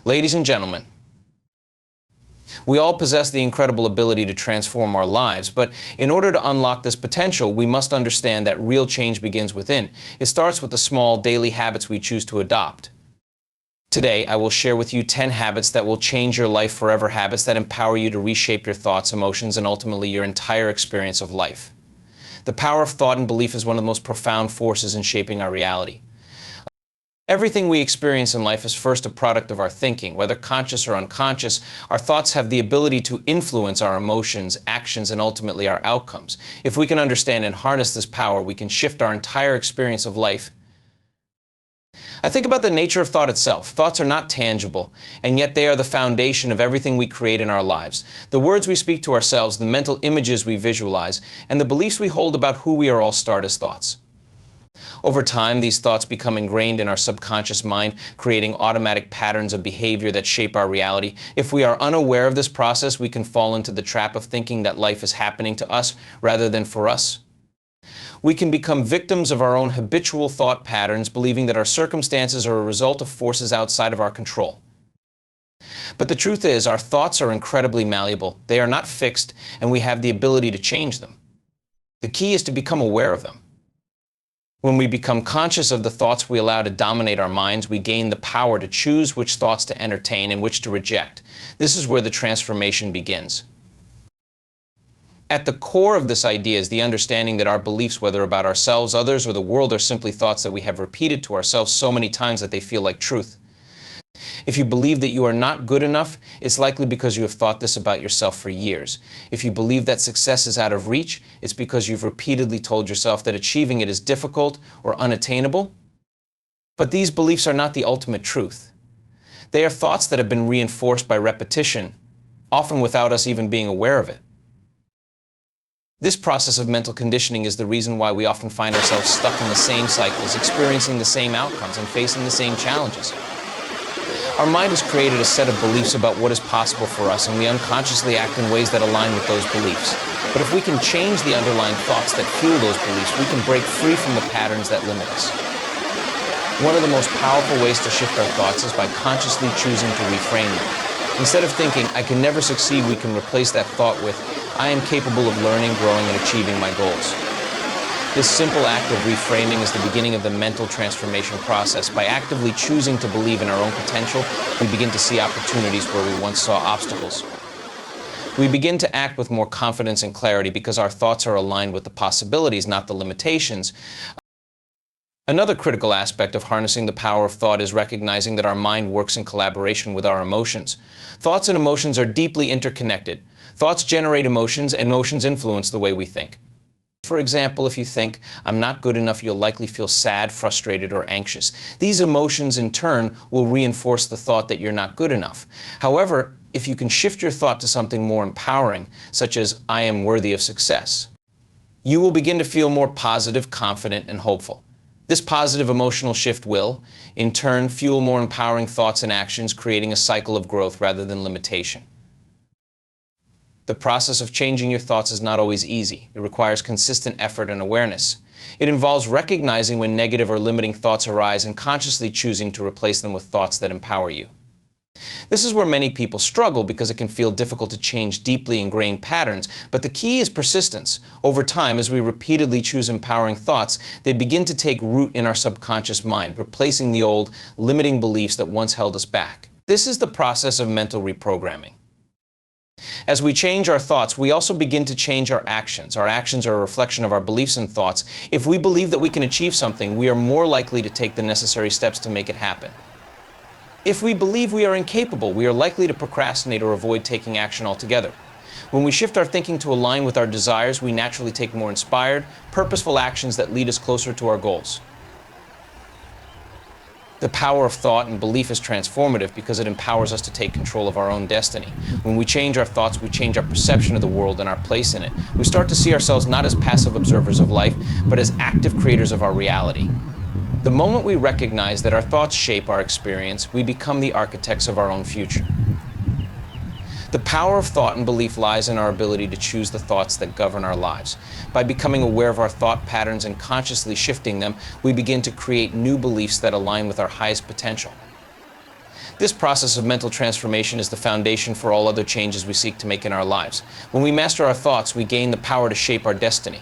Ladies and gentlemen, we all possess the incredible ability to transform our lives, but in order to unlock this potential, we must understand that real change begins within. It starts with the small daily habits we choose to adopt. Today, I will share with you 10 habits that will change your life forever, habits that empower you to reshape your thoughts, emotions, and ultimately your entire experience of life. The power of thought and belief is one of the most profound forces in shaping our reality. Everything we experience in life is first a product of our thinking. Whether conscious or unconscious, our thoughts have the ability to influence our emotions, actions, and ultimately our outcomes. If we can understand and harness this power, we can shift our entire experience of life. I think about the nature of thought itself. Thoughts are not tangible, and yet they are the foundation of everything we create in our lives. The words we speak to ourselves, the mental images we visualize, and the beliefs we hold about who we are all start as thoughts. Over time, these thoughts become ingrained in our subconscious mind, creating automatic patterns of behavior that shape our reality. If we are unaware of this process, we can fall into the trap of thinking that life is happening to us rather than for us. We can become victims of our own habitual thought patterns, believing that our circumstances are a result of forces outside of our control. But the truth is, our thoughts are incredibly malleable. They are not fixed, and we have the ability to change them. The key is to become aware of them. When we become conscious of the thoughts we allow to dominate our minds, we gain the power to choose which thoughts to entertain and which to reject. This is where the transformation begins. At the core of this idea is the understanding that our beliefs, whether about ourselves, others, or the world, are simply thoughts that we have repeated to ourselves so many times that they feel like truth. If you believe that you are not good enough, it's likely because you have thought this about yourself for years. If you believe that success is out of reach, it's because you've repeatedly told yourself that achieving it is difficult or unattainable. But these beliefs are not the ultimate truth. They are thoughts that have been reinforced by repetition, often without us even being aware of it. This process of mental conditioning is the reason why we often find ourselves stuck in the same cycles, experiencing the same outcomes, and facing the same challenges. Our mind has created a set of beliefs about what is possible for us, and we unconsciously act in ways that align with those beliefs. But if we can change the underlying thoughts that fuel those beliefs, we can break free from the patterns that limit us. One of the most powerful ways to shift our thoughts is by consciously choosing to reframe them. Instead of thinking, "I can never succeed," we can replace that thought with, "I am capable of learning, growing, and achieving my goals." This simple act of reframing is the beginning of the mental transformation process. By actively choosing to believe in our own potential, we begin to see opportunities where we once saw obstacles. We begin to act with more confidence and clarity because our thoughts are aligned with the possibilities, not the limitations. Another critical aspect of harnessing the power of thought is recognizing that our mind works in collaboration with our emotions. Thoughts and emotions are deeply interconnected. Thoughts generate emotions, and emotions influence the way we think. For example, if you think, "I'm not good enough," you'll likely feel sad, frustrated, or anxious. These emotions, in turn, will reinforce the thought that you're not good enough. However, if you can shift your thought to something more empowering, such as, "I am worthy of success," you will begin to feel more positive, confident, and hopeful. This positive emotional shift will, in turn, fuel more empowering thoughts and actions, creating a cycle of growth rather than limitation. The process of changing your thoughts is not always easy. It requires consistent effort and awareness. It involves recognizing when negative or limiting thoughts arise and consciously choosing to replace them with thoughts that empower you. This is where many people struggle because it can feel difficult to change deeply ingrained patterns, but the key is persistence. Over time, as we repeatedly choose empowering thoughts, they begin to take root in our subconscious mind, replacing the old, limiting beliefs that once held us back. This is the process of mental reprogramming. As we change our thoughts, we also begin to change our actions. Our actions are a reflection of our beliefs and thoughts. If we believe that we can achieve something, we are more likely to take the necessary steps to make it happen. If we believe we are incapable, we are likely to procrastinate or avoid taking action altogether. When we shift our thinking to align with our desires, we naturally take more inspired, purposeful actions that lead us closer to our goals. The power of thought and belief is transformative because it empowers us to take control of our own destiny. When we change our thoughts, we change our perception of the world and our place in it. We start to see ourselves not as passive observers of life, but as active creators of our reality. The moment we recognize that our thoughts shape our experience, we become the architects of our own future. The power of thought and belief lies in our ability to choose the thoughts that govern our lives. By becoming aware of our thought patterns and consciously shifting them, we begin to create new beliefs that align with our highest potential. This process of mental transformation is the foundation for all other changes we seek to make in our lives. When we master our thoughts, we gain the power to shape our destiny.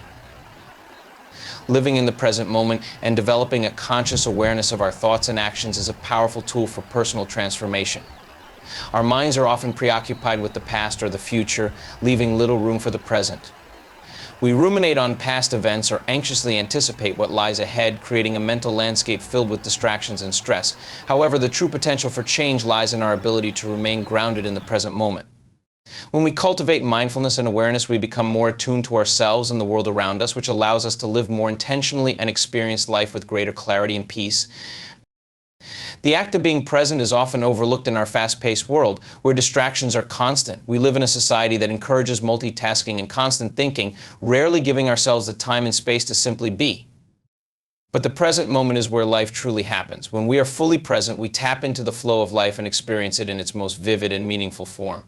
Living in the present moment and developing a conscious awareness of our thoughts and actions is a powerful tool for personal transformation. Our minds are often preoccupied with the past or the future, leaving little room for the present. We ruminate on past events or anxiously anticipate what lies ahead, creating a mental landscape filled with distractions and stress. However, the true potential for change lies in our ability to remain grounded in the present moment. When we cultivate mindfulness and awareness, we become more attuned to ourselves and the world around us, which allows us to live more intentionally and experience life with greater clarity and peace. The act of being present is often overlooked in our fast-paced world, where distractions are constant. We live in a society that encourages multitasking and constant thinking, rarely giving ourselves the time and space to simply be. But the present moment is where life truly happens. When we are fully present, we tap into the flow of life and experience it in its most vivid and meaningful form.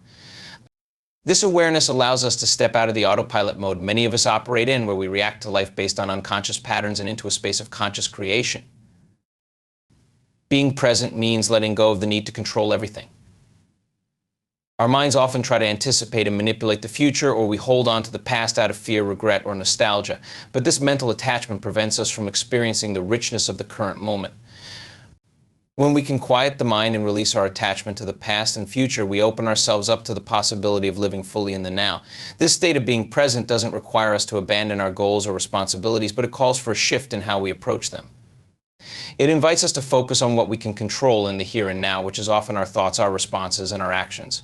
This awareness allows us to step out of the autopilot mode many of us operate in, where we react to life based on unconscious patterns, and into a space of conscious creation. Being present means letting go of the need to control everything. Our minds often try to anticipate and manipulate the future, or we hold on to the past out of fear, regret, or nostalgia. But this mental attachment prevents us from experiencing the richness of the current moment. When we can quiet the mind and release our attachment to the past and future, we open ourselves up to the possibility of living fully in the now. This state of being present doesn't require us to abandon our goals or responsibilities, but it calls for a shift in how we approach them. It invites us to focus on what we can control in the here and now, which is often our thoughts, our responses, and our actions.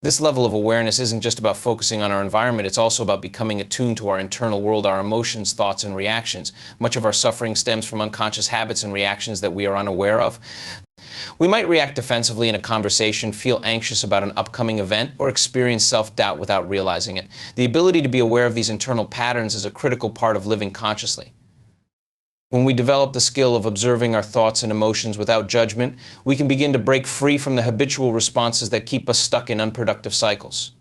This level of awareness isn't just about focusing on our environment, it's also about becoming attuned to our internal world, our emotions, thoughts, and reactions. Much of our suffering stems from unconscious habits and reactions that we are unaware of. We might react defensively in a conversation, feel anxious about an upcoming event, or experience self-doubt without realizing it. The ability to be aware of these internal patterns is a critical part of living consciously. When we develop the skill of observing our thoughts and emotions without judgment, we can begin to break free from the habitual responses that keep us stuck in unproductive cycles.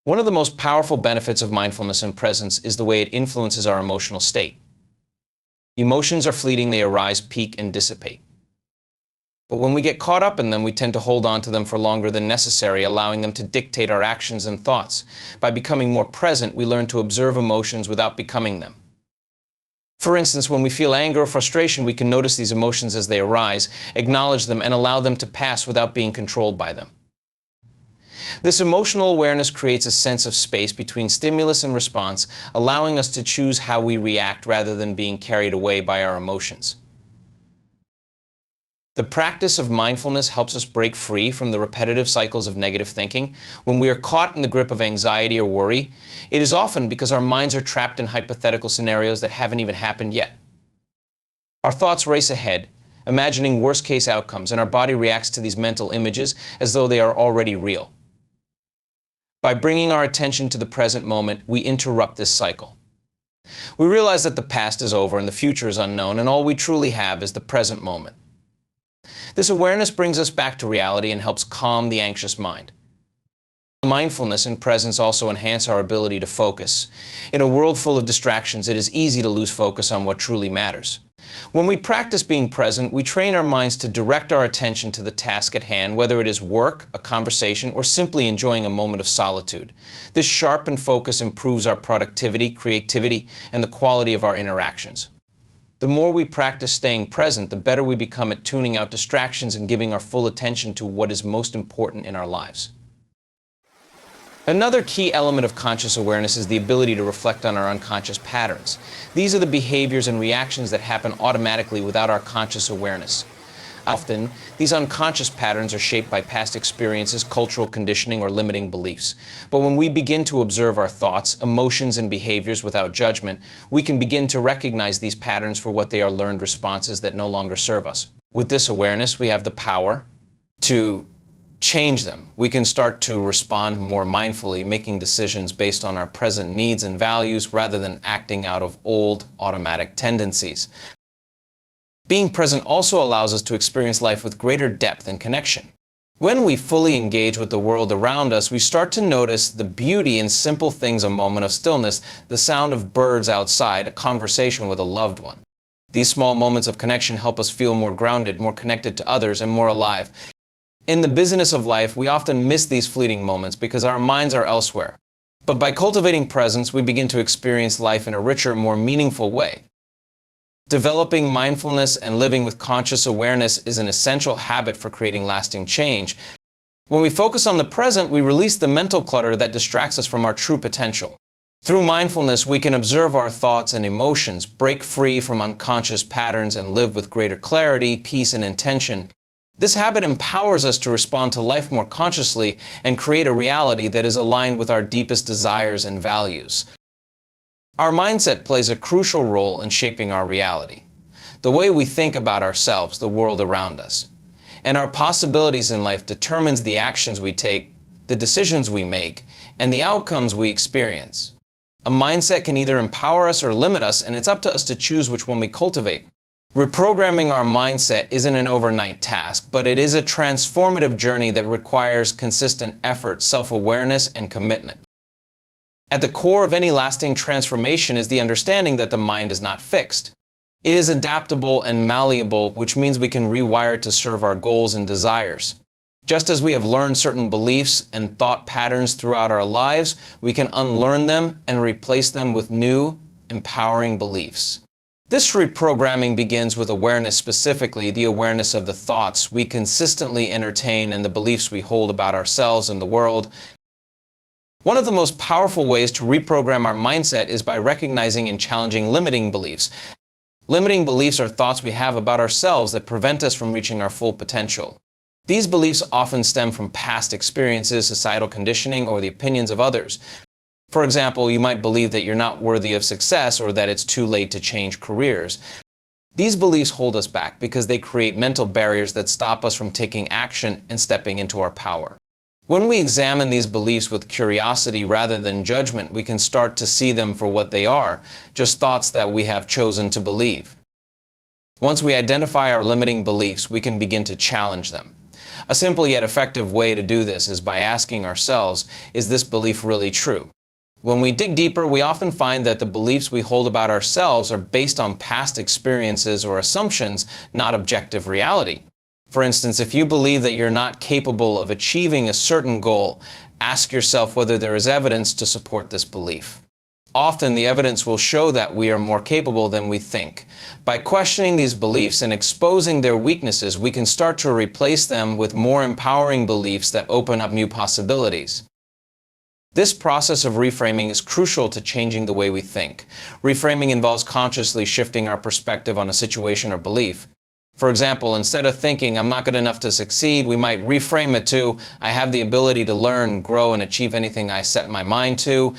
One of the most powerful benefits of mindfulness and presence is the way it influences our emotional state. Emotions are fleeting, they arise, peak, and dissipate. But when we get caught up in them, we tend to hold on to them for longer than necessary, allowing them to dictate our actions and thoughts. By becoming more present, we learn to observe emotions without becoming them. For instance, when we feel anger or frustration, we can notice these emotions as they arise, acknowledge them, and allow them to pass without being controlled by them. This emotional awareness creates a sense of space between stimulus and response, allowing us to choose how we react rather than being carried away by our emotions. The practice of mindfulness helps us break free from the repetitive cycles of negative thinking. When we are caught in the grip of anxiety or worry, it is often because our minds are trapped in hypothetical scenarios that haven't even happened yet. Our thoughts race ahead, imagining worst-case outcomes, and our body reacts to these mental images as though they are already real. By bringing our attention to the present moment, we interrupt this cycle. We realize that the past is over and the future is unknown, and all we truly have is the present moment. This awareness brings us back to reality and helps calm the anxious mind. Mindfulness and presence also enhance our ability to focus. In a world full of distractions, it is easy to lose focus on what truly matters. When we practice being present, we train our minds to direct our attention to the task at hand, whether it is work, a conversation, or simply enjoying a moment of solitude. This sharpened focus improves our productivity, creativity, and the quality of our interactions. The more we practice staying present, the better we become at tuning out distractions and giving our full attention to what is most important in our lives. Another key element of conscious awareness is the ability to reflect on our unconscious patterns. These are the behaviors and reactions that happen automatically without our conscious awareness. Often, these unconscious patterns are shaped by past experiences, cultural conditioning, or limiting beliefs. But when we begin to observe our thoughts, emotions, and behaviors without judgment, we can begin to recognize these patterns for what they are: learned responses that no longer serve us. With this awareness, we have the power to change them. We can start to respond more mindfully, making decisions based on our present needs and values rather than acting out of old, automatic tendencies. Being present also allows us to experience life with greater depth and connection. When we fully engage with the world around us, we start to notice the beauty in simple things: a moment of stillness, the sound of birds outside, a conversation with a loved one. These small moments of connection help us feel more grounded, more connected to others, and more alive. In the business of life, we often miss these fleeting moments because our minds are elsewhere. But by cultivating presence, we begin to experience life in a richer, more meaningful way. Developing mindfulness and living with conscious awareness is an essential habit for creating lasting change. When we focus on the present, we release the mental clutter that distracts us from our true potential. Through mindfulness, we can observe our thoughts and emotions, break free from unconscious patterns, and live with greater clarity, peace, and intention. This habit empowers us to respond to life more consciously and create a reality that is aligned with our deepest desires and values. Our mindset plays a crucial role in shaping our reality. The way we think about ourselves, the world around us, and our possibilities in life determines the actions we take, the decisions we make, and the outcomes we experience. A mindset can either empower us or limit us, and it's up to us to choose which one we cultivate. Reprogramming our mindset isn't an overnight task, but it is a transformative journey that requires consistent effort, self-awareness, and commitment. At the core of any lasting transformation is the understanding that the mind is not fixed. It is adaptable and malleable, which means we can rewire it to serve our goals and desires. Just as we have learned certain beliefs and thought patterns throughout our lives, we can unlearn them and replace them with new, empowering beliefs. This reprogramming begins with awareness, specifically the awareness of the thoughts we consistently entertain and the beliefs we hold about ourselves and the world. One of the most powerful ways to reprogram our mindset is by recognizing and challenging limiting beliefs. Limiting beliefs are thoughts we have about ourselves that prevent us from reaching our full potential. These beliefs often stem from past experiences, societal conditioning, or the opinions of others. For example, you might believe that you're not worthy of success or that it's too late to change careers. These beliefs hold us back because they create mental barriers that stop us from taking action and stepping into our power. When we examine these beliefs with curiosity rather than judgment, we can start to see them for what they are, just thoughts that we have chosen to believe. Once we identify our limiting beliefs, we can begin to challenge them. A simple yet effective way to do this is by asking ourselves, is this belief really true? When we dig deeper, we often find that the beliefs we hold about ourselves are based on past experiences or assumptions, not objective reality. For instance, if you believe that you're not capable of achieving a certain goal, ask yourself whether there is evidence to support this belief. Often, the evidence will show that we are more capable than we think. By questioning these beliefs and exposing their weaknesses, we can start to replace them with more empowering beliefs that open up new possibilities. This process of reframing is crucial to changing the way we think. Reframing involves consciously shifting our perspective on a situation or belief. For example, instead of thinking, I'm not good enough to succeed, we might reframe it to, I have the ability to learn, grow, and achieve anything I set my mind to.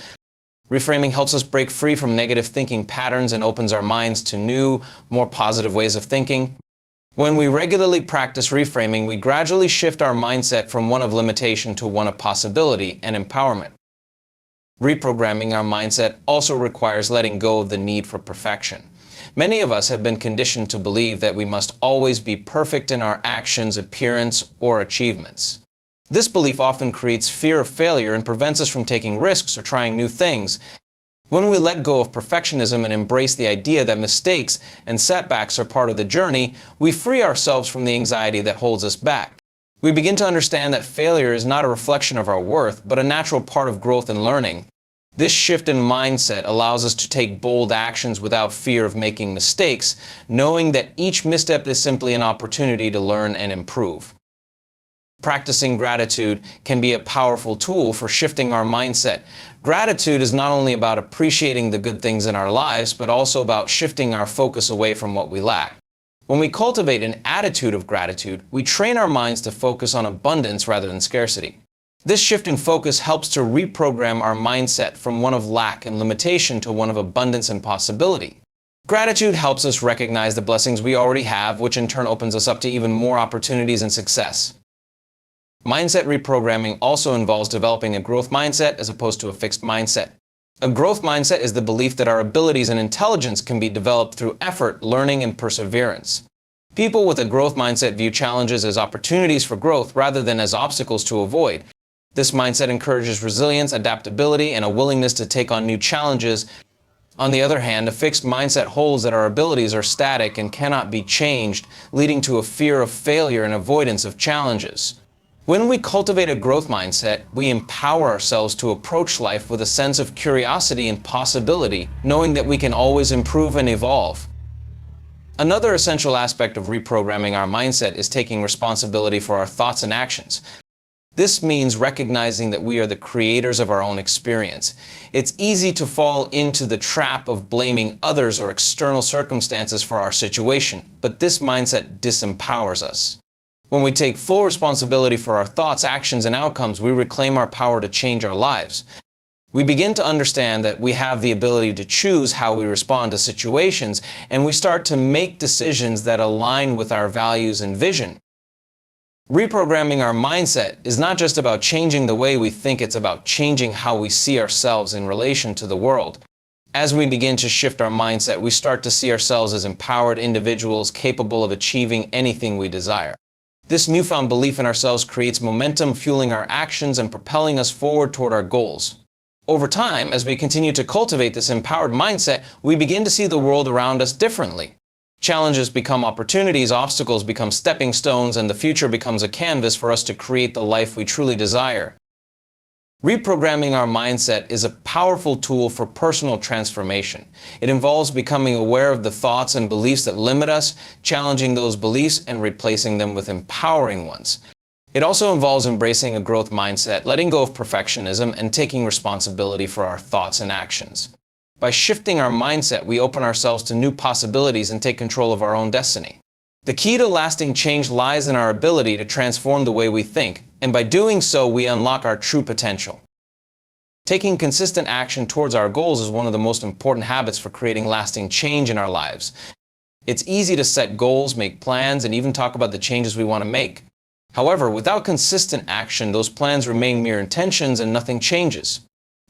Reframing helps us break free from negative thinking patterns and opens our minds to new, more positive ways of thinking. When we regularly practice reframing, we gradually shift our mindset from one of limitation to one of possibility and empowerment. Reprogramming our mindset also requires letting go of the need for perfection. Many of us have been conditioned to believe that we must always be perfect in our actions, appearance, or achievements. This belief often creates fear of failure and prevents us from taking risks or trying new things. When we let go of perfectionism and embrace the idea that mistakes and setbacks are part of the journey, we free ourselves from the anxiety that holds us back. We begin to understand that failure is not a reflection of our worth, but a natural part of growth and learning. This shift in mindset allows us to take bold actions without fear of making mistakes, knowing that each misstep is simply an opportunity to learn and improve. Practicing gratitude can be a powerful tool for shifting our mindset. Gratitude is not only about appreciating the good things in our lives, but also about shifting our focus away from what we lack. When we cultivate an attitude of gratitude, we train our minds to focus on abundance rather than scarcity. This shift in focus helps to reprogram our mindset from one of lack and limitation to one of abundance and possibility. Gratitude helps us recognize the blessings we already have, which in turn opens us up to even more opportunities and success. Mindset reprogramming also involves developing a growth mindset as opposed to a fixed mindset. A growth mindset is the belief that our abilities and intelligence can be developed through effort, learning, and perseverance. People with a growth mindset view challenges as opportunities for growth rather than as obstacles to avoid. This mindset encourages resilience, adaptability, and a willingness to take on new challenges. On the other hand, a fixed mindset holds that our abilities are static and cannot be changed, leading to a fear of failure and avoidance of challenges. When we cultivate a growth mindset, we empower ourselves to approach life with a sense of curiosity and possibility, knowing that we can always improve and evolve. Another essential aspect of reprogramming our mindset is taking responsibility for our thoughts and actions. This means recognizing that we are the creators of our own experience. It's easy to fall into the trap of blaming others or external circumstances for our situation, but this mindset disempowers us. When we take full responsibility for our thoughts, actions, and outcomes, we reclaim our power to change our lives. We begin to understand that we have the ability to choose how we respond to situations, and we start to make decisions that align with our values and vision. Reprogramming our mindset is not just about changing the way we think, it's about changing how we see ourselves in relation to the world. As we begin to shift our mindset, we start to see ourselves as empowered individuals capable of achieving anything we desire. This newfound belief in ourselves creates momentum, fueling our actions and propelling us forward toward our goals. Over time, as we continue to cultivate this empowered mindset, we begin to see the world around us differently. Challenges become opportunities, obstacles become stepping stones, and the future becomes a canvas for us to create the life we truly desire. Reprogramming our mindset is a powerful tool for personal transformation. It involves becoming aware of the thoughts and beliefs that limit us, challenging those beliefs, and replacing them with empowering ones. It also involves embracing a growth mindset, letting go of perfectionism, and taking responsibility for our thoughts and actions. By shifting our mindset, we open ourselves to new possibilities and take control of our own destiny. The key to lasting change lies in our ability to transform the way we think, and by doing so, we unlock our true potential. Taking consistent action towards our goals is one of the most important habits for creating lasting change in our lives. It's easy to set goals, make plans, and even talk about the changes we want to make. However, without consistent action, those plans remain mere intentions and nothing changes.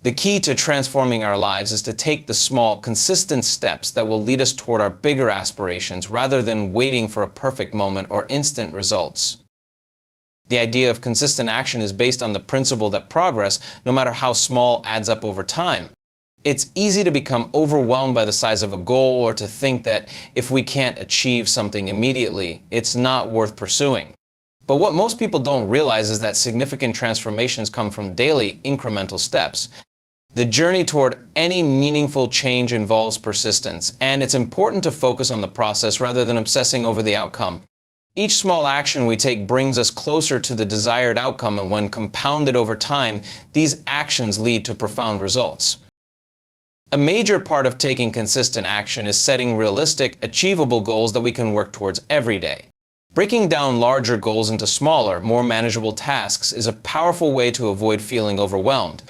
The key to transforming our lives is to take the small, consistent steps that will lead us toward our bigger aspirations rather than waiting for a perfect moment or instant results. The idea of consistent action is based on the principle that progress, no matter how small, adds up over time. It's easy to become overwhelmed by the size of a goal or to think that if we can't achieve something immediately, it's not worth pursuing. But what most people don't realize is that significant transformations come from daily, incremental steps. The journey toward any meaningful change involves persistence, and it's important to focus on the process rather than obsessing over the outcome. Each small action we take brings us closer to the desired outcome, and when compounded over time, these actions lead to profound results. A major part of taking consistent action is setting realistic, achievable goals that we can work towards every day. Breaking down larger goals into smaller, more manageable tasks is a powerful way to avoid feeling overwhelmed.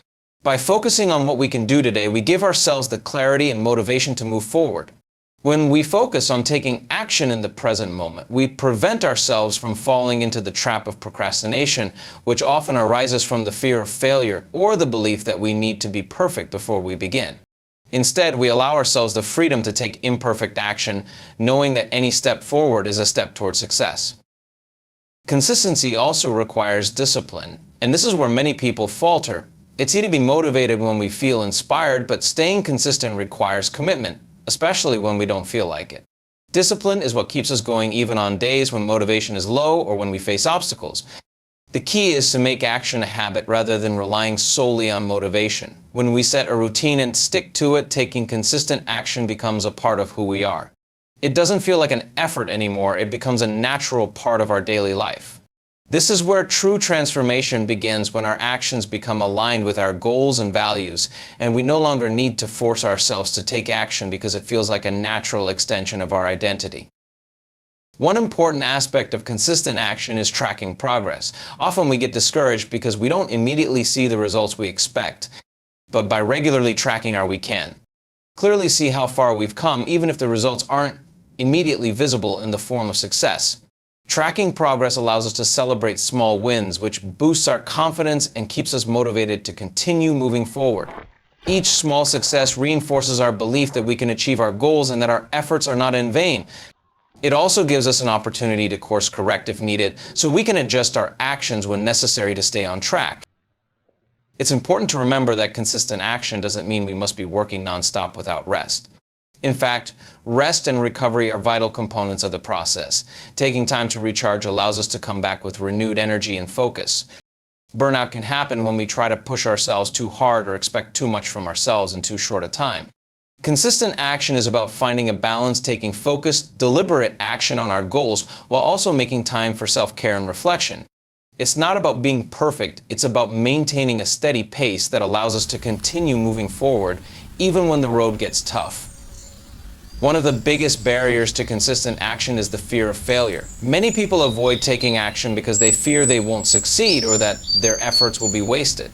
By focusing on what we can do today, we give ourselves the clarity and motivation to move forward. When we focus on taking action in the present moment, we prevent ourselves from falling into the trap of procrastination, which often arises from the fear of failure or the belief that we need to be perfect before we begin. Instead, we allow ourselves the freedom to take imperfect action, knowing that any step forward is a step toward success. Consistency also requires discipline, and this is where many people falter. It's easy to be motivated when we feel inspired, but staying consistent requires commitment, especially when we don't feel like it. Discipline is what keeps us going even on days when motivation is low or when we face obstacles. The key is to make action a habit rather than relying solely on motivation. When we set a routine and stick to it, taking consistent action becomes a part of who we are. It doesn't feel like an effort anymore, it becomes a natural part of our daily life. This is where true transformation begins, when our actions become aligned with our goals and values, and we no longer need to force ourselves to take action because it feels like a natural extension of our identity. One important aspect of consistent action is tracking progress. Often we get discouraged because we don't immediately see the results we expect, but by regularly tracking we can clearly see how far we've come, even if the results aren't immediately visible in the form of success. Tracking progress allows us to celebrate small wins, which boosts our confidence and keeps us motivated to continue moving forward. Each small success reinforces our belief that we can achieve our goals and that our efforts are not in vain. It also gives us an opportunity to course correct if needed, so we can adjust our actions when necessary to stay on track. It's important to remember that consistent action doesn't mean we must be working nonstop without rest. In fact, rest and recovery are vital components of the process. Taking time to recharge allows us to come back with renewed energy and focus. Burnout can happen when we try to push ourselves too hard or expect too much from ourselves in too short a time. Consistent action is about finding a balance, taking focused, deliberate action on our goals while also making time for self-care and reflection. It's not about being perfect, it's about maintaining a steady pace that allows us to continue moving forward even when the road gets tough. One of the biggest barriers to consistent action is the fear of failure. Many people avoid taking action because they fear they won't succeed or that their efforts will be wasted.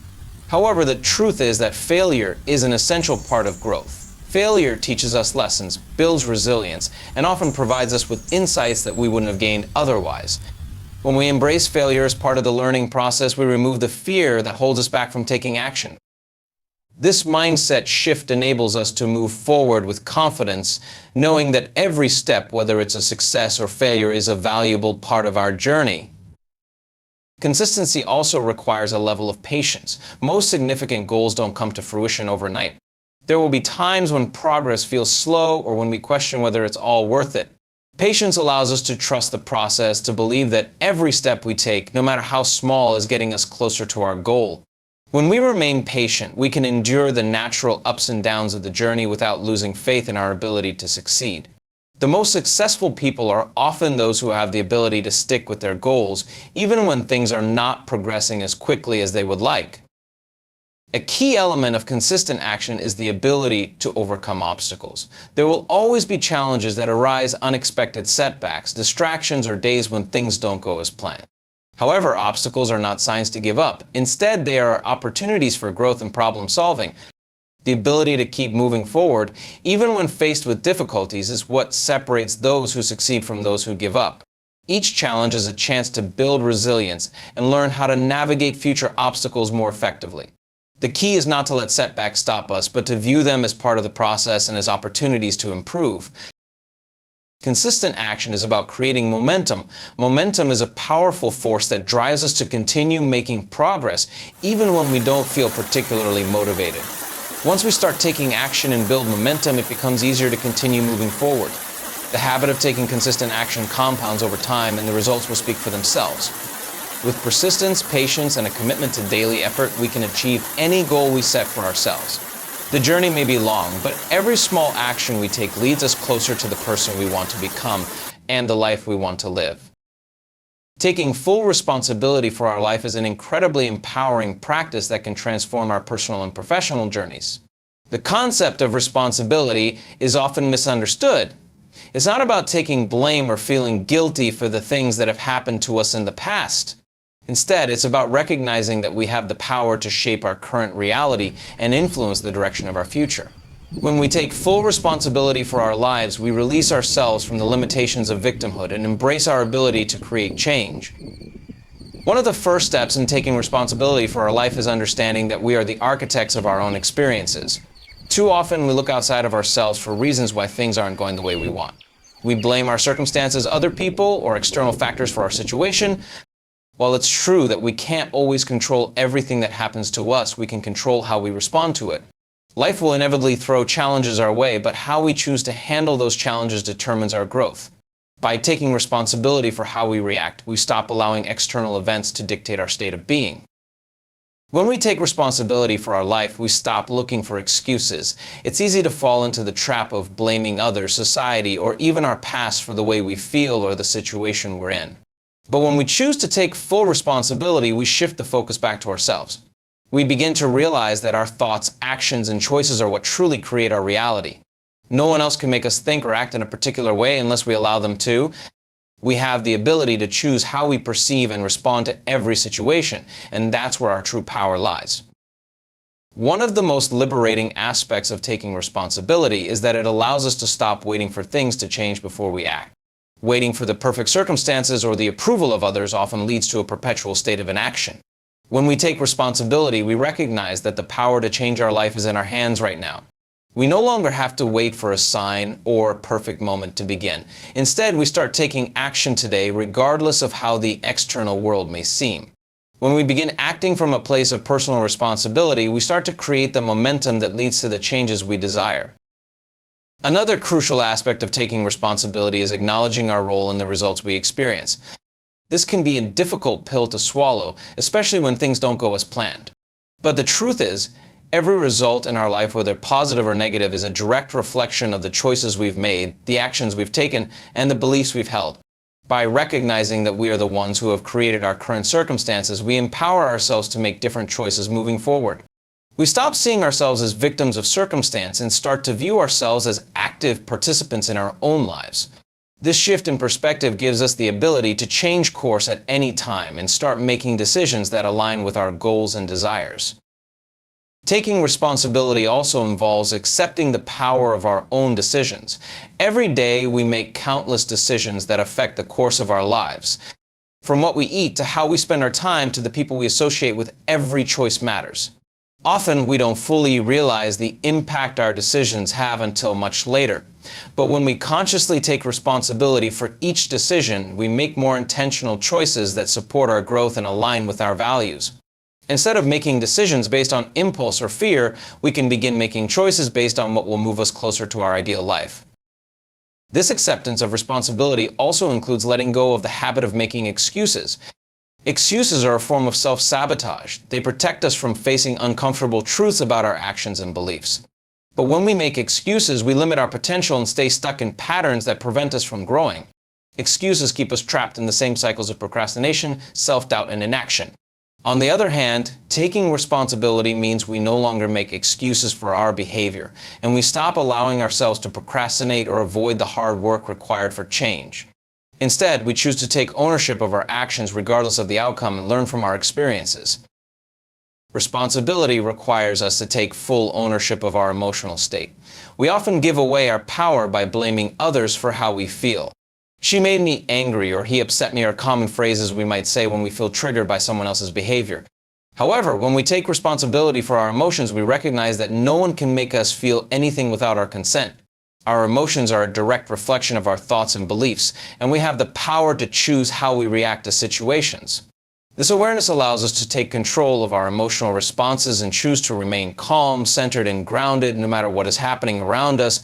However, the truth is that failure is an essential part of growth. Failure teaches us lessons, builds resilience, and often provides us with insights that we wouldn't have gained otherwise. When we embrace failure as part of the learning process, we remove the fear that holds us back from taking action. This mindset shift enables us to move forward with confidence, knowing that every step, whether it's a success or failure, is a valuable part of our journey. Consistency also requires a level of patience. Most significant goals don't come to fruition overnight. There will be times when progress feels slow or when we question whether it's all worth it. Patience allows us to trust the process, to believe that every step we take, no matter how small, is getting us closer to our goal. When we remain patient, we can endure the natural ups and downs of the journey without losing faith in our ability to succeed. The most successful people are often those who have the ability to stick with their goals, even when things are not progressing as quickly as they would like. A key element of consistent action is the ability to overcome obstacles. There will always be challenges that arise, unexpected setbacks, distractions, or days when things don't go as planned. However, obstacles are not signs to give up. Instead, they are opportunities for growth and problem solving. The ability to keep moving forward, even when faced with difficulties, is what separates those who succeed from those who give up. Each challenge is a chance to build resilience and learn how to navigate future obstacles more effectively. The key is not to let setbacks stop us, but to view them as part of the process and as opportunities to improve. Consistent action is about creating momentum. Momentum is a powerful force that drives us to continue making progress, even when we don't feel particularly motivated. Once we start taking action and build momentum, it becomes easier to continue moving forward. The habit of taking consistent action compounds over time, and the results will speak for themselves. With persistence, patience, and a commitment to daily effort, we can achieve any goal we set for ourselves. The journey may be long, but every small action we take leads us closer to the person we want to become and the life we want to live. Taking full responsibility for our life is an incredibly empowering practice that can transform our personal and professional journeys. The concept of responsibility is often misunderstood. It's not about taking blame or feeling guilty for the things that have happened to us in the past. Instead, it's about recognizing that we have the power to shape our current reality and influence the direction of our future. When we take full responsibility for our lives, we release ourselves from the limitations of victimhood and embrace our ability to create change. One of the first steps in taking responsibility for our life is understanding that we are the architects of our own experiences. Too often, we look outside of ourselves for reasons why things aren't going the way we want. We blame our circumstances, other people, or external factors for our situation. While it's true that we can't always control everything that happens to us, we can control how we respond to it. Life will inevitably throw challenges our way, but how we choose to handle those challenges determines our growth. By taking responsibility for how we react, we stop allowing external events to dictate our state of being. When we take responsibility for our life, we stop looking for excuses. It's easy to fall into the trap of blaming others, society, or even our past for the way we feel or the situation we're in. But when we choose to take full responsibility, we shift the focus back to ourselves. We begin to realize that our thoughts, actions, and choices are what truly create our reality. No one else can make us think or act in a particular way unless we allow them to. We have the ability to choose how we perceive and respond to every situation, and that's where our true power lies. One of the most liberating aspects of taking responsibility is that it allows us to stop waiting for things to change before we act. Waiting for the perfect circumstances or the approval of others often leads to a perpetual state of inaction. When we take responsibility, we recognize that the power to change our life is in our hands right now. We no longer have to wait for a sign or a perfect moment to begin. Instead, we start taking action today regardless of how the external world may seem. When we begin acting from a place of personal responsibility, we start to create the momentum that leads to the changes we desire. Another crucial aspect of taking responsibility is acknowledging our role in the results we experience. This can be a difficult pill to swallow, especially when things don't go as planned. But the truth is, every result in our life, whether positive or negative, is a direct reflection of the choices we've made, the actions we've taken, and the beliefs we've held. By recognizing that we are the ones who have created our current circumstances, we empower ourselves to make different choices moving forward. We stop seeing ourselves as victims of circumstance and start to view ourselves as active participants in our own lives. This shift in perspective gives us the ability to change course at any time and start making decisions that align with our goals and desires. Taking responsibility also involves accepting the power of our own decisions. Every day we make countless decisions that affect the course of our lives. From what we eat to how we spend our time to the people we associate with, every choice matters. Often we don't fully realize the impact our decisions have until much later. But when we consciously take responsibility for each decision, we make more intentional choices that support our growth and align with our values. Instead of making decisions based on impulse or fear, we can begin making choices based on what will move us closer to our ideal life. This acceptance of responsibility also includes letting go of the habit of making excuses. Excuses are a form of self-sabotage. They protect us from facing uncomfortable truths about our actions and beliefs. But when we make excuses, we limit our potential and stay stuck in patterns that prevent us from growing. Excuses keep us trapped in the same cycles of procrastination, self-doubt, and inaction. On the other hand, taking responsibility means we no longer make excuses for our behavior, and we stop allowing ourselves to procrastinate or avoid the hard work required for change. Instead, we choose to take ownership of our actions regardless of the outcome and learn from our experiences. Responsibility requires us to take full ownership of our emotional state. We often give away our power by blaming others for how we feel. She made me angry, or he upset me, are common phrases we might say when we feel triggered by someone else's behavior. However, when we take responsibility for our emotions, we recognize that no one can make us feel anything without our consent. Our emotions are a direct reflection of our thoughts and beliefs, and we have the power to choose how we react to situations. This awareness allows us to take control of our emotional responses and choose to remain calm, centered, and grounded no matter what is happening around us.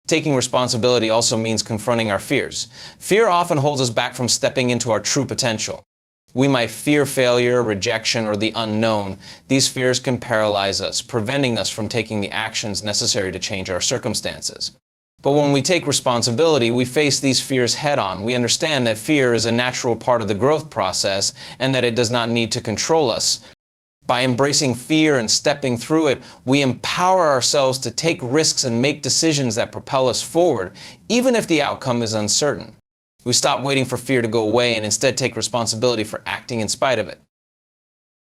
Taking responsibility also means confronting our fears. Fear often holds us back from stepping into our true potential. We might fear failure, rejection, or the unknown. These fears can paralyze us, preventing us from taking the actions necessary to change our circumstances. But when we take responsibility, we face these fears head-on. We understand that fear is a natural part of the growth process and that it does not need to control us. By embracing fear and stepping through it, we empower ourselves to take risks and make decisions that propel us forward, even if the outcome is uncertain. We stop waiting for fear to go away and instead take responsibility for acting in spite of it.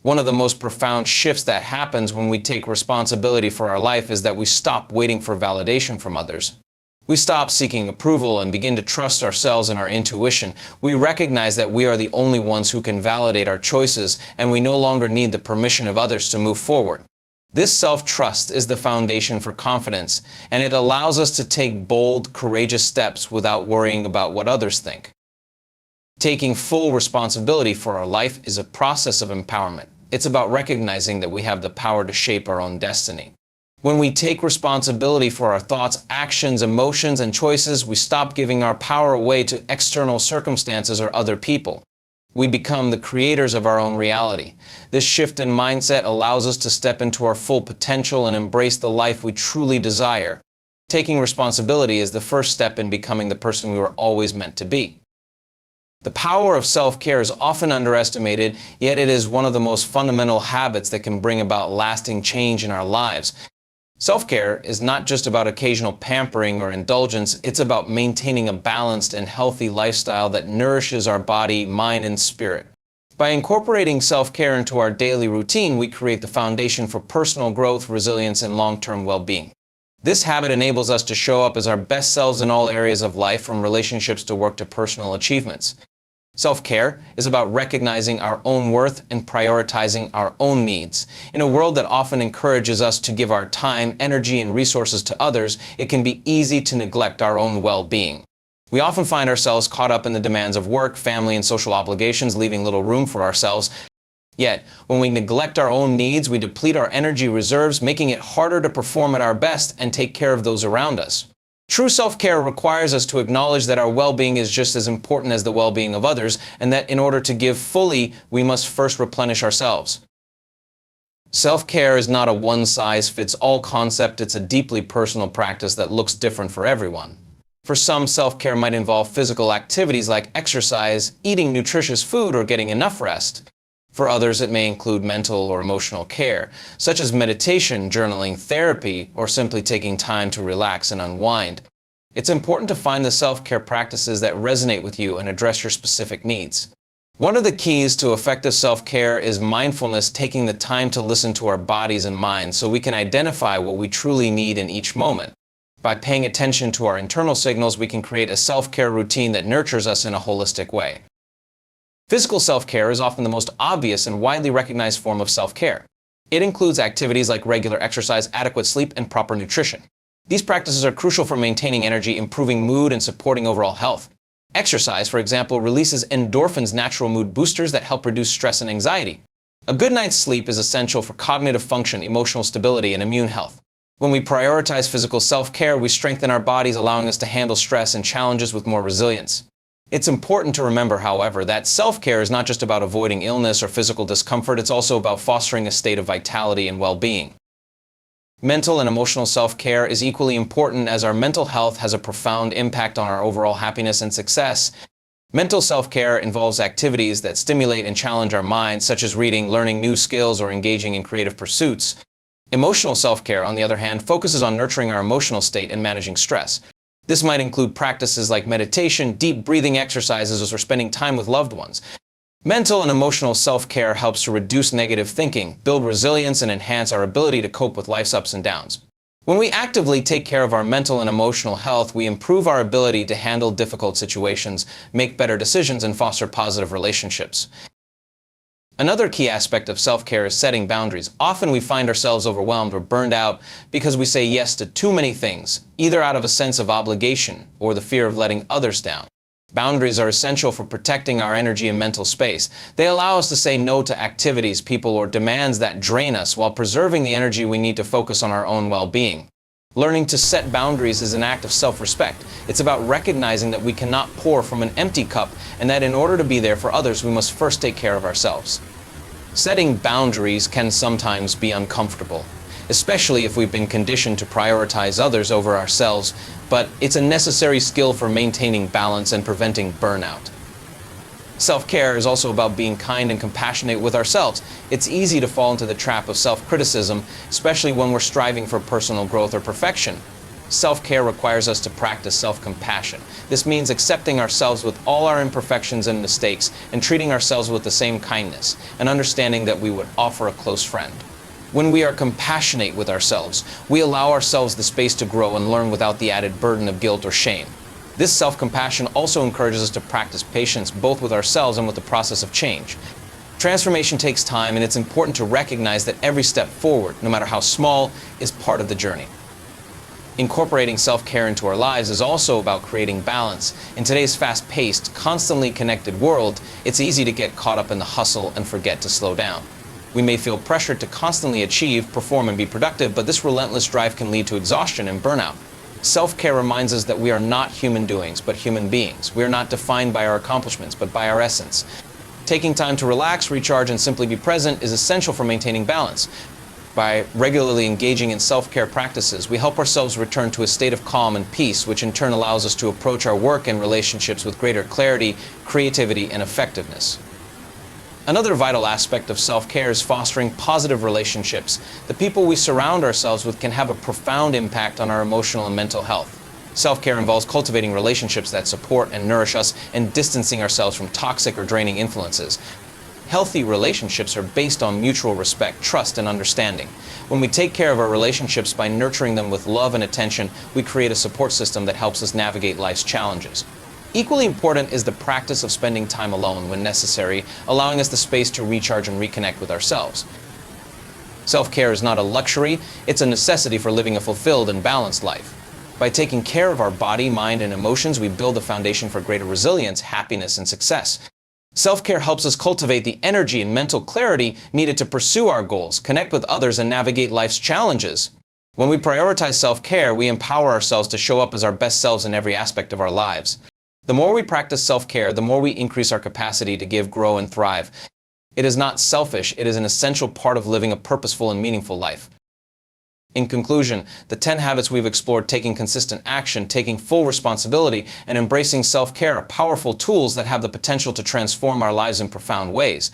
One of the most profound shifts that happens when we take responsibility for our life is that we stop waiting for validation from others. We stop seeking approval and begin to trust ourselves and our intuition. We recognize that we are the only ones who can validate our choices, and we no longer need the permission of others to move forward. This self-trust is the foundation for confidence, and it allows us to take bold, courageous steps without worrying about what others think. Taking full responsibility for our life is a process of empowerment. It's about recognizing that we have the power to shape our own destiny. When we take responsibility for our thoughts, actions, emotions, and choices, we stop giving our power away to external circumstances or other people. We become the creators of our own reality. This shift in mindset allows us to step into our full potential and embrace the life we truly desire. Taking responsibility is the first step in becoming the person we were always meant to be. The power of self-care is often underestimated, yet it is one of the most fundamental habits that can bring about lasting change in our lives. Self-care is not just about occasional pampering or indulgence, it's about maintaining a balanced and healthy lifestyle that nourishes our body, mind, and spirit. By incorporating self-care into our daily routine, we create the foundation for personal growth, resilience, and long-term well-being. This habit enables us to show up as our best selves in all areas of life, from relationships to work to personal achievements. Self-care is about recognizing our own worth and prioritizing our own needs. In a world that often encourages us to give our time, energy, and resources to others, it can be easy to neglect our own well-being. We often find ourselves caught up in the demands of work, family, and social obligations, leaving little room for ourselves. Yet, when we neglect our own needs, we deplete our energy reserves, making it harder to perform at our best and take care of those around us. True self-care requires us to acknowledge that our well-being is just as important as the well-being of others, and that in order to give fully, we must first replenish ourselves. Self-care is not a one-size-fits-all concept. It's a deeply personal practice that looks different for everyone. For some, self-care might involve physical activities like exercise, eating nutritious food, or getting enough rest. For others, it may include mental or emotional care, such as meditation, journaling, therapy, or simply taking time to relax and unwind. It's important to find the self-care practices that resonate with you and address your specific needs. One of the keys to effective self-care is mindfulness, taking the time to listen to our bodies and minds so we can identify what we truly need in each moment. By paying attention to our internal signals, we can create a self-care routine that nurtures us in a holistic way. Physical self-care is often the most obvious and widely recognized form of self-care. It includes activities like regular exercise, adequate sleep, and proper nutrition. These practices are crucial for maintaining energy, improving mood, and supporting overall health. Exercise, for example, releases endorphins, natural mood boosters that help reduce stress and anxiety. A good night's sleep is essential for cognitive function, emotional stability, and immune health. When we prioritize physical self-care, we strengthen our bodies, allowing us to handle stress and challenges with more resilience. It's important to remember, however, that self-care is not just about avoiding illness or physical discomfort. It's also about fostering a state of vitality and well-being. Mental and emotional self-care is equally important, as our mental health has a profound impact on our overall happiness and success. Mental self-care involves activities that stimulate and challenge our minds, such as reading, learning new skills, or engaging in creative pursuits. Emotional self-care, on the other hand, focuses on nurturing our emotional state and managing stress. This might include practices like meditation, deep breathing exercises, or spending time with loved ones. Mental and emotional self-care helps to reduce negative thinking, build resilience, and enhance our ability to cope with life's ups and downs. When we actively take care of our mental and emotional health, we improve our ability to handle difficult situations, make better decisions, and foster positive relationships. Another key aspect of self-care is setting boundaries. Often we find ourselves overwhelmed or burned out because we say yes to too many things, either out of a sense of obligation or the fear of letting others down. Boundaries are essential for protecting our energy and mental space. They allow us to say no to activities, people, or demands that drain us while preserving the energy we need to focus on our own well-being. Learning to set boundaries is an act of self-respect. It's about recognizing that we cannot pour from an empty cup, and that in order to be there for others, we must first take care of ourselves. Setting boundaries can sometimes be uncomfortable, especially if we've been conditioned to prioritize others over ourselves, but it's a necessary skill for maintaining balance and preventing burnout. Self-care is also about being kind and compassionate with ourselves. It's easy to fall into the trap of self-criticism, especially when we're striving for personal growth or perfection. Self-care requires us to practice self-compassion. This means accepting ourselves with all our imperfections and mistakes, and treating ourselves with the same kindness, and understanding that we would offer a close friend. When we are compassionate with ourselves, we allow ourselves the space to grow and learn without the added burden of guilt or shame. This self-compassion also encourages us to practice patience both with ourselves and with the process of change. Transformation takes time, and it's important to recognize that every step forward, no matter how small, is part of the journey. Incorporating self-care into our lives is also about creating balance. In today's fast-paced, constantly connected world, it's easy to get caught up in the hustle and forget to slow down. We may feel pressured to constantly achieve, perform, and be productive, but this relentless drive can lead to exhaustion and burnout. Self-care reminds us that we are not human doings, but human beings. We are not defined by our accomplishments, but by our essence. Taking time to relax, recharge, and simply be present is essential for maintaining balance. By regularly engaging in self-care practices, we help ourselves return to a state of calm and peace, which in turn allows us to approach our work and relationships with greater clarity, creativity, and effectiveness. Another vital aspect of self-care is fostering positive relationships. The people we surround ourselves with can have a profound impact on our emotional and mental health. Self-care involves cultivating relationships that support and nourish us, and distancing ourselves from toxic or draining influences. Healthy relationships are based on mutual respect, trust, and understanding. When we take care of our relationships by nurturing them with love and attention, we create a support system that helps us navigate life's challenges. Equally important is the practice of spending time alone when necessary, allowing us the space to recharge and reconnect with ourselves. Self-care is not a luxury, it's a necessity for living a fulfilled and balanced life. By taking care of our body, mind, and emotions, we build a foundation for greater resilience, happiness, and success. Self-care helps us cultivate the energy and mental clarity needed to pursue our goals, connect with others, and navigate life's challenges. When we prioritize self-care, we empower ourselves to show up as our best selves in every aspect of our lives. The more we practice self-care, the more we increase our capacity to give, grow, and thrive. It is not selfish, it is an essential part of living a purposeful and meaningful life. In conclusion, the 10 habits we've explored, taking consistent action, taking full responsibility, and embracing self-care, are powerful tools that have the potential to transform our lives in profound ways.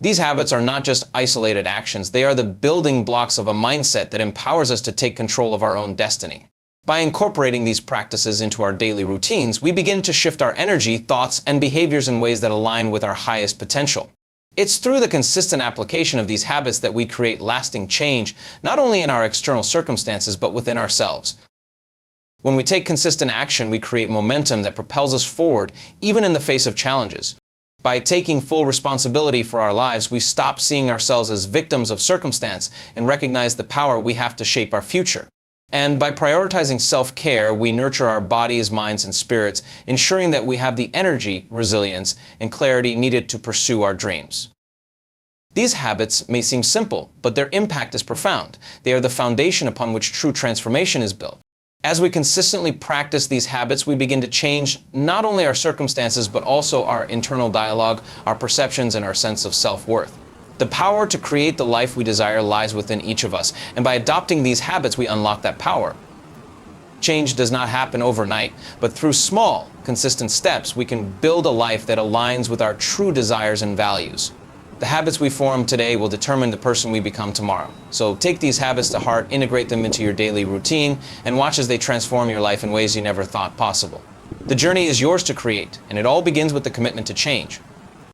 These habits are not just isolated actions, they are the building blocks of a mindset that empowers us to take control of our own destiny. By incorporating these practices into our daily routines, we begin to shift our energy, thoughts, and behaviors in ways that align with our highest potential. It's through the consistent application of these habits that we create lasting change, not only in our external circumstances, but within ourselves. When we take consistent action, we create momentum that propels us forward, even in the face of challenges. By taking full responsibility for our lives, we stop seeing ourselves as victims of circumstance and recognize the power we have to shape our future. And by prioritizing self-care, we nurture our bodies, minds, and spirits, ensuring that we have the energy, resilience, and clarity needed to pursue our dreams. These habits may seem simple, but their impact is profound. They are the foundation upon which true transformation is built. As we consistently practice these habits, we begin to change not only our circumstances, but also our internal dialogue, our perceptions, and our sense of self-worth. The power to create the life we desire lies within each of us, and by adopting these habits, we unlock that power. Change does not happen overnight, but through small, consistent steps, we can build a life that aligns with our true desires and values. The habits we form today will determine the person we become tomorrow. So take these habits to heart, integrate them into your daily routine, and watch as they transform your life in ways you never thought possible. The journey is yours to create, and it all begins with the commitment to change.